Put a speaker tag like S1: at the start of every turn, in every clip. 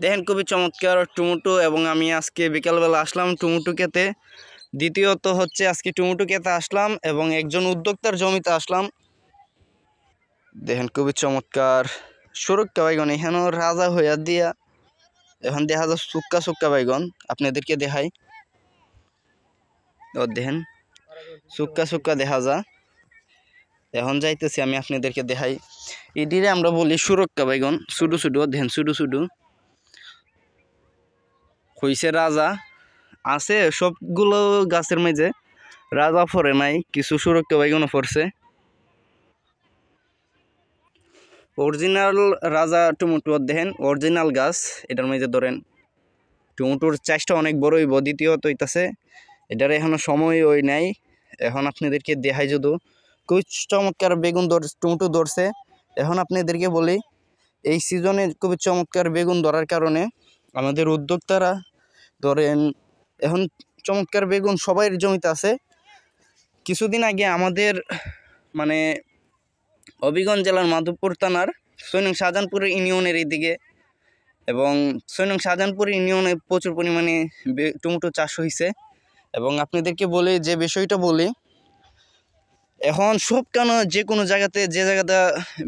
S1: দেখেন খুবই চমৎকার টমেটো। এবং আমি আজকে বিকালবেলা আসলাম টমেটো খেতে। দ্বিতীয়ত হচ্ছে আজকে টমেটো খেতে আসলাম এবং একজন উদ্যোক্তার জমিতে আসলাম। দেখেন খুবই চমৎকার সুরক্ষা বাইগন, এখানেও রাজা হইয়া দিয়া এখন দেখা যায় সুক্কা সুক্কা বাইগন। আপনাদেরকে দেখাই, দেখেন সুক্কা সুক্কা দেখা যা। এখন যাইতেছি আমি আপনাদেরকে দেখাই। এটিরে আমরা বলি সুরক্ষা বাইগন। ছুডু ছুডু দেখেন, ছুডু ছুডু হইছে রাজা আছে। সবগুলো গাছের মাঝে রাজা ফরে নাই, কিছু সুরক্ষা বাইগনও ফরছে। অরিজিনাল রাজা টমেটো দেখেন, অরিজিনাল গাছ। এটার মাঝে ধরেন টমেটোর চাষটা অনেক বড় হইব। দ্বিতীয়ত হইতাছে এটার এখনো সময় ওই নাই। এখন আপনাদেরকে দেখাই যদি খুব চমৎকার বেগুন টমেটো ধরছে। এখন আপনাদেরকে বলি এই সিজনে খুবই চমৎকার বেগুন ধরার কারণে আমাদের উদ্যোক্তারা ধরেন এখন চমৎকার বেগুন সবাই জমিতে আছে। কিছুদিন আগে আমাদের মানে হবিগঞ্জ জেলার মাধবপুর থানার ৬ নং শাহজাহানপুর ইউনিয়নের এইদিকে এবং ৬ নং শাহজাহানপুর ইউনিয়নে প্রচুর পরিমাণে টমেটো চাষ হয়েছে। এবং আপনাদেরকে বলি যে বিষয়টা বলি, এখন সব কেন যে কোনো জায়গাতে যে জায়গাতে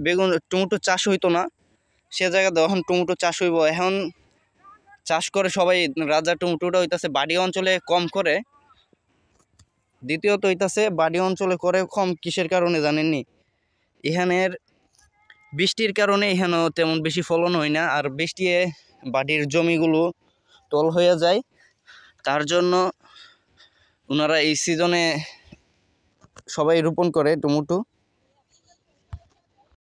S1: বেগুন টমেটো চাষ হইতো না সে জায়গাতে এখন টমেটো চাষ হইব। এখন চাষ করে সবাই রাজা টমেটোটা হইতাছে বাড়ি অঞ্চলে কম করে। দ্বিতীয়ত হইতাছে বাড়ি অঞ্চলে করে কম কিসের কারণে জানেননি? এখানের বৃষ্টির কারণে এখানেও তেমন বেশি ফলন হয় না, আর বৃষ্টি বাড়ির জমিগুলো টল হয়ে যায়। তার জন্য ওনারা এই সিজনে সবাই রোপণ করে টমেটো।